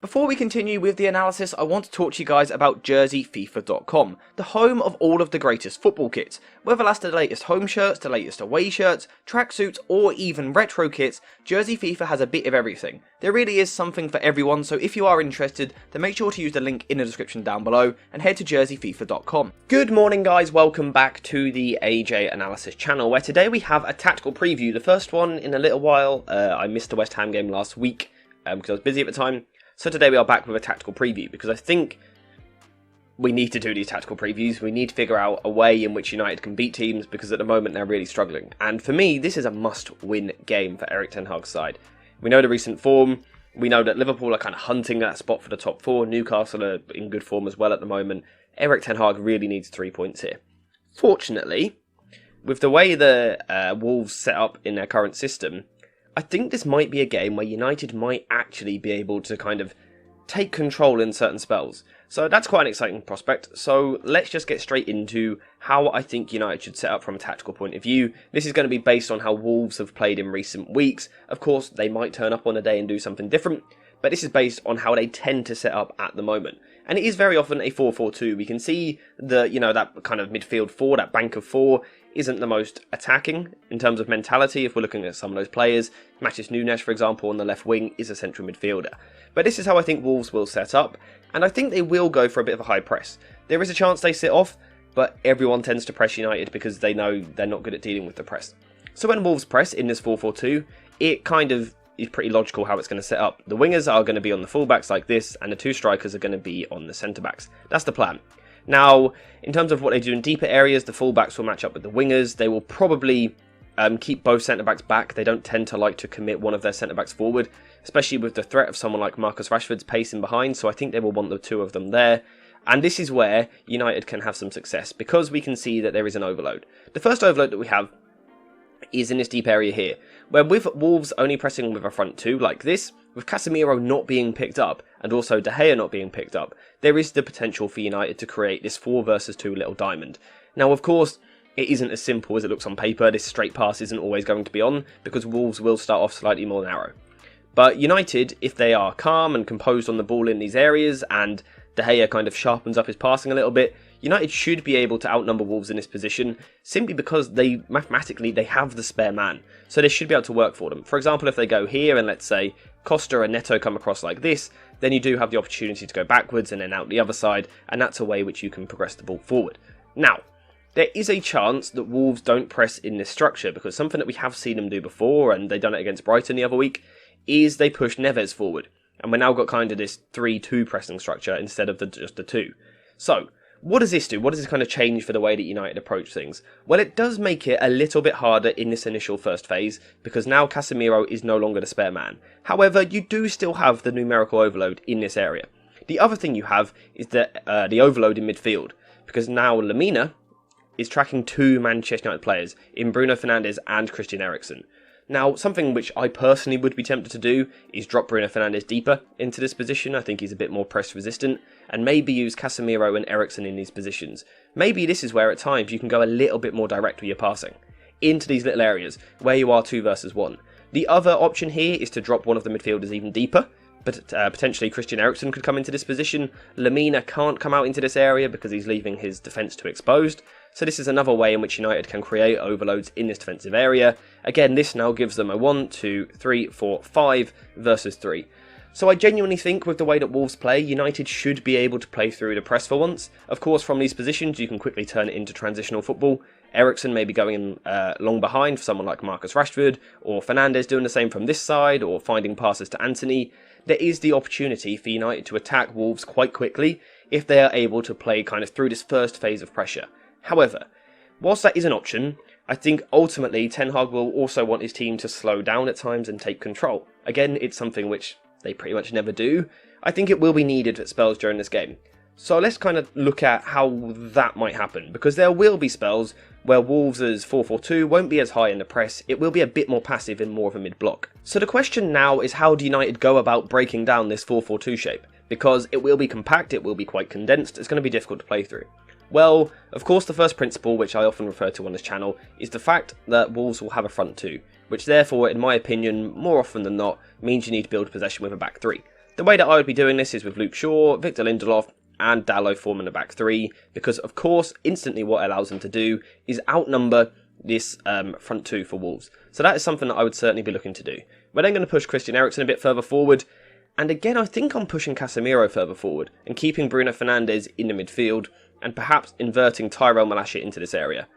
Before we continue with the analysis, I want to talk to you guys about JerseyFIFA.com, the home of all of the greatest football kits. Whether that's the latest home shirts, the latest away shirts, tracksuits, or even retro kits, Jersey FIFA has a bit of everything. There really is something for everyone, so if you are interested, then make sure to use the link in the description down below and head to JerseyFIFA.com. Good morning guys, welcome back to the AJ Analysis channel, where today we have a tactical preview, the first one in a little while. I missed the West Ham game last week because I was busy at the time. So today we are back with a tactical preview, because I think we need to do these tactical previews. We need to figure out a way in which United can beat teams, because at the moment they're really struggling. And for me, this is a must-win game for Erik ten Hag's side. We know the recent form. We know that Liverpool are kind of hunting that spot for the top four. Newcastle are in good form as well at the moment. Erik ten Hag really needs 3 points here. Fortunately, with the way the Wolves set up in their current system, I think this might be a game where United might actually be able to kind of take control in certain spells. So that's quite an exciting prospect. So let's just get straight into how I think United should set up from a tactical point of view. This is going to be based on how Wolves have played in recent weeks. Of course, they might turn up on a day and do something different, but this is based on how they tend to set up at the moment. And it is very often a 4-4-2. We can see that kind of midfield four, that bank of four, isn't the most attacking in terms of mentality. If we're looking at some of those players, Matheus Nunes, for example, on the left wing is a central midfielder. But this is how I think Wolves will set up, and I think they will go for a bit of a high press. There is a chance they sit off, but everyone tends to press United because they know they're not good at dealing with the press. So when Wolves press in this 4-4-2, it kind of is pretty logical how it's going to set up. The wingers are going to be on the fullbacks like this, and the two strikers are going to be on the centre-backs. That's the plan. Now, in terms of what they do in deeper areas, the fullbacks will match up with the wingers. They will probably keep both centre-backs back. They don't tend to like to commit one of their centre-backs forward, especially with the threat of someone like Marcus Rashford's pacing behind, so I think they will want the two of them there. And this is where United can have some success, because we can see that there is an overload. The first overload that we have is in this deep area here, where with Wolves only pressing with a front two like this, with Casemiro not being picked up, and also De Gea not being picked up, there is the potential for United to create this 4 versus 2 little diamond. Now, of course, it isn't as simple as it looks on paper. This straight pass isn't always going to be on, because Wolves will start off slightly more narrow. But United, if they are calm and composed on the ball in these areas, and De Gea kind of sharpens up his passing a little bit, United should be able to outnumber Wolves in this position, simply because mathematically they have the spare man. So they should be able to work for them. For example, if they go here and let's say Costa and Neto come across like this, then you do have the opportunity to go backwards and then out the other side, and that's a way which you can progress the ball forward. Now, there is a chance that Wolves don't press in this structure, because something that we have seen them do before, and they've done it against Brighton the other week, is they push Neves forward. And we've now got kind of this 3-2 pressing structure instead of just the 2. So, what does this do? What does this kind of change for the way that United approach things? Well, it does make it a little bit harder in this initial first phase, because now Casemiro is no longer the spare man. However, you do still have the numerical overload in this area. The other thing you have is the overload in midfield, because now Lemina is tracking 2 Manchester United players in Bruno Fernandes and Christian Eriksen. Now, something which I personally would be tempted to do is drop Bruno Fernandes deeper into this position. I think he's a bit more press resistant, and maybe use Casemiro and Eriksen in these positions. Maybe this is where at times you can go a little bit more direct with your passing into these little areas where you are 2 versus 1. The other option here is to drop one of the midfielders even deeper, but potentially Christian Eriksen could come into this position. Lemina can't come out into this area because he's leaving his defence too exposed. So this is another way in which United can create overloads in this defensive area. Again, this now gives them a 1, 2, 3, 4, 5 versus 3. So I genuinely think with the way that Wolves play, United should be able to play through the press for once. Of course, from these positions, you can quickly turn it into transitional football. Eriksen may be going in long behind for someone like Marcus Rashford, or Fernandes doing the same from this side, or finding passes to Antony. There is the opportunity for United to attack Wolves quite quickly if they are able to play kind of through this first phase of pressure. However, whilst that is an option, I think ultimately Ten Hag will also want his team to slow down at times and take control. Again, it's something which they pretty much never do. I think it will be needed at spells during this game. So let's kind of look at how that might happen, because there will be spells where Wolves' 4-4-2 won't be as high in the press. It will be a bit more passive and more of a mid-block. So the question now is, how do United go about breaking down this 4-4-2 shape? Because it will be compact, it will be quite condensed, it's going to be difficult to play through. Well, of course, the first principle, which I often refer to on this channel, is the fact that Wolves will have a front two, which therefore, in my opinion, more often than not, means you need to build possession with a back three. The way that I would be doing this is with Luke Shaw, Victor Lindelof, and Dalot forming a back three, because of course, instantly what it allows them to do is outnumber this front two for Wolves. So that is something that I would certainly be looking to do. We're then going to push Christian Eriksen a bit further forward, and again I think I'm pushing Casemiro further forward, and keeping Bruno Fernandes in the midfield, and perhaps inverting Tyrell Malacia into this area.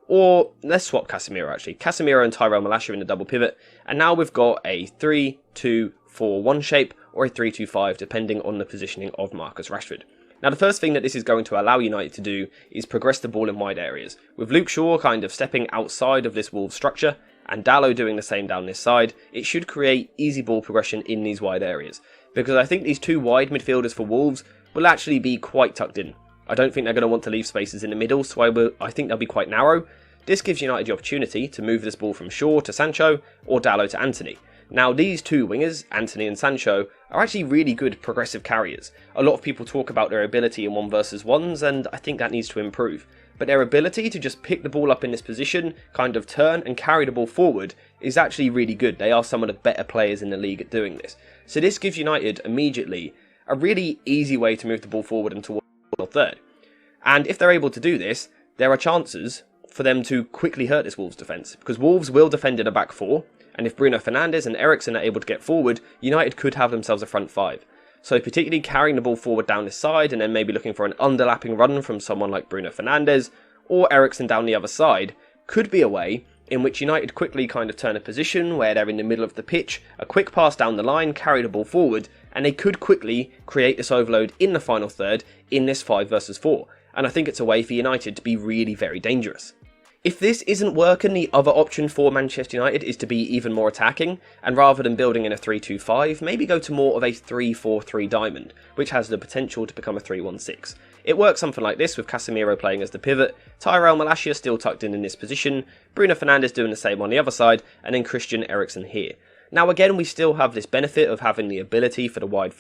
Or let's swap Casemiro actually. Casemiro and Tyrell Malacia in the double pivot, and now we've got a 3-2-4-1 shape, or a 3-2-5 depending on the positioning of Marcus Rashford. Now the first thing that this is going to allow United to do is progress the ball in wide areas, with Luke Shaw kind of stepping outside of this Wolves structure, and Dalot doing the same down this side. It should create easy ball progression in these wide areas, because I think these two wide midfielders for Wolves will actually be quite tucked in. I don't think they're going to want to leave spaces in the middle, so I think they'll be quite narrow. This gives United the opportunity to move this ball from Shaw to Sancho, or Dalot to Antony. Now these two wingers, Antony and Sancho, are actually really good progressive carriers. A lot of people talk about their ability in 1v1s, and I think that needs to improve. But their ability to just pick the ball up in this position, kind of turn and carry the ball forward, is actually really good. They are some of the better players in the league at doing this. So this gives United immediately a really easy way to move the ball forward and towards the third. And if they're able to do this, there are chances for them to quickly hurt this Wolves defence, because Wolves will defend in a back four, and if Bruno Fernandes and Eriksen are able to get forward, United could have themselves a front five. So particularly carrying the ball forward down this side, and then maybe looking for an underlapping run from someone like Bruno Fernandes, or Eriksen down the other side, could be a way in which United quickly kind of turn a position where they're in the middle of the pitch, a quick pass down the line, carry the ball forward, and they could quickly create this overload in the final third in this 5 versus 4. And I think it's a way for United to be really very dangerous. If this isn't working, the other option for Manchester United is to be even more attacking, and rather than building in a 3-2-5, maybe go to more of a 3-4-3 diamond, which has the potential to become a 3-1-6. It works something like this, with Casemiro playing as the pivot, Tyrell Malacia still tucked in this position, Bruno Fernandes doing the same on the other side, and then Christian Eriksen here. Now again, we still have this benefit of having the ability for the wide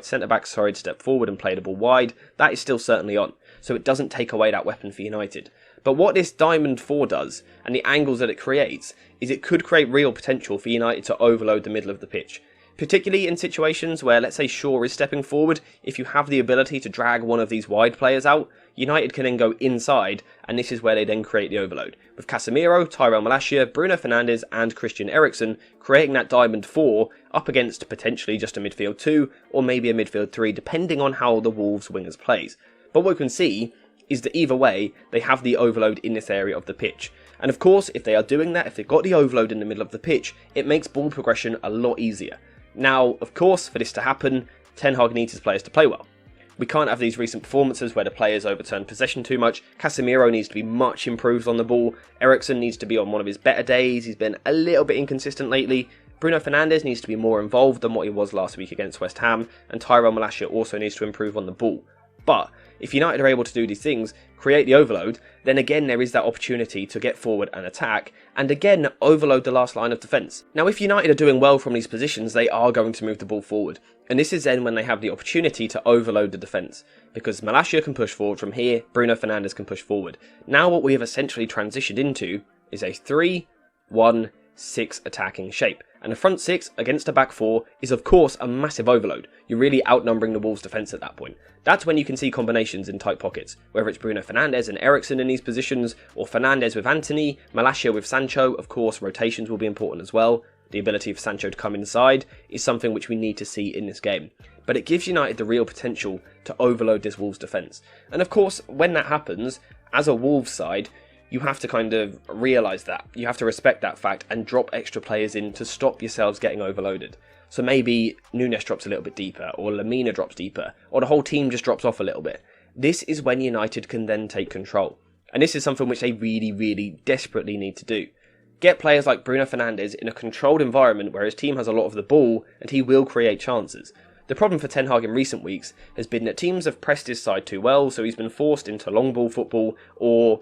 centre-backs, to step forward and play the ball wide. That is still certainly on, so it doesn't take away that weapon for United. But what this Diamond 4 does, and the angles that it creates, is it could create real potential for United to overload the middle of the pitch. Particularly in situations where, let's say, Shaw is stepping forward, if you have the ability to drag one of these wide players out, United can then go inside, and this is where they then create the overload. With Casemiro, Tyrell Malacia, Bruno Fernandes and Christian Eriksen creating that Diamond 4 up against potentially just a midfield 2, or maybe a midfield 3, depending on how the Wolves wingers plays. But what we can see is that either way, they have the overload in this area of the pitch. And of course, if they are doing that, if they've got the overload in the middle of the pitch, it makes ball progression a lot easier. Now, of course, for this to happen, Ten Hag needs his players to play well. We can't have these recent performances where the players overturn possession too much. Casemiro needs to be much improved on the ball. Eriksen needs to be on one of his better days. He's been a little bit inconsistent lately. Bruno Fernandes needs to be more involved than what he was last week against West Ham. And Tyrell Malacia also needs to improve on the ball. But if United are able to do these things, create the overload, then again there is that opportunity to get forward and attack, and again overload the last line of defence. Now if United are doing well from these positions, they are going to move the ball forward, and this is then when they have the opportunity to overload the defence, because Malacia can push forward from here, Bruno Fernandes can push forward. Now what we have essentially transitioned into is a 3-1-6 attacking shape. And the front 6 against a back 4 is of course a massive overload. You're really outnumbering the Wolves defence at that point. That's when you can see combinations in tight pockets, whether it's Bruno Fernandes and Eriksen in these positions, or Fernandes with Antony, Malacia with Sancho. Of course, rotations will be important as well. The ability for Sancho to come inside is something which we need to see in this game. But it gives United the real potential to overload this Wolves defence. And of course, when that happens, as a Wolves side, you have to kind of realise that. You have to respect that fact and drop extra players in to stop yourselves getting overloaded. So maybe Núñez drops a little bit deeper, or Lamina drops deeper, or the whole team just drops off a little bit. This is when United can then take control. And this is something which they really, really desperately need to do. Get players like Bruno Fernandes in a controlled environment where his team has a lot of the ball, and he will create chances. The problem for Ten Hag in recent weeks has been that teams have pressed his side too well, so he's been forced into long ball football, or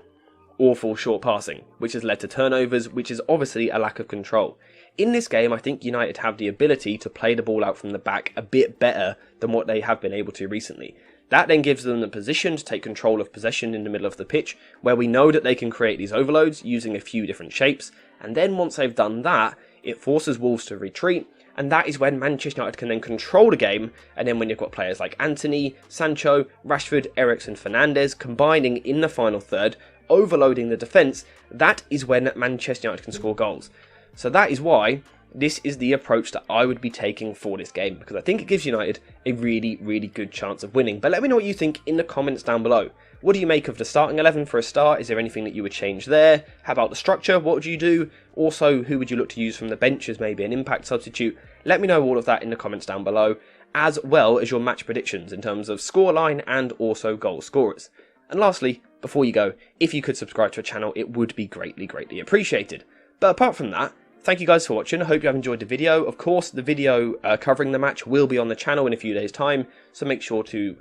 awful short passing, which has led to turnovers, which is obviously a lack of control. In this game, I think United have the ability to play the ball out from the back a bit better than what they have been able to recently. That then gives them the position to take control of possession in the middle of the pitch, where we know that they can create these overloads using a few different shapes, and then once they've done that, it forces Wolves to retreat, and that is when Manchester United can then control the game, and then when you've got players like Antony, Sancho, Rashford, Eriksen, Fernandes combining in the final third, overloading the defence, that is when Manchester United can score goals. So that is why this is the approach that I would be taking for this game, because I think it gives United a really, really good chance of winning. But let me know what you think in the comments down below. What do you make of the starting 11 for a start? Is there anything that you would change there? How about the structure? What would you do? Also, who would you look to use from the bench as maybe an impact substitute? Let me know all of that in the comments down below, as well as your match predictions in terms of scoreline and also goal scorers. And lastly, before you go, if you could subscribe to the channel, it would be greatly, greatly appreciated. But apart from that, thank you guys for watching. I hope you have enjoyed the video. Of course, the video covering the match will be on the channel in a few days' time, so make sure to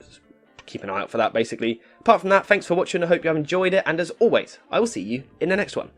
keep an eye out for that, basically. Apart from that, thanks for watching. I hope you have enjoyed it, and as always, I will see you in the next one.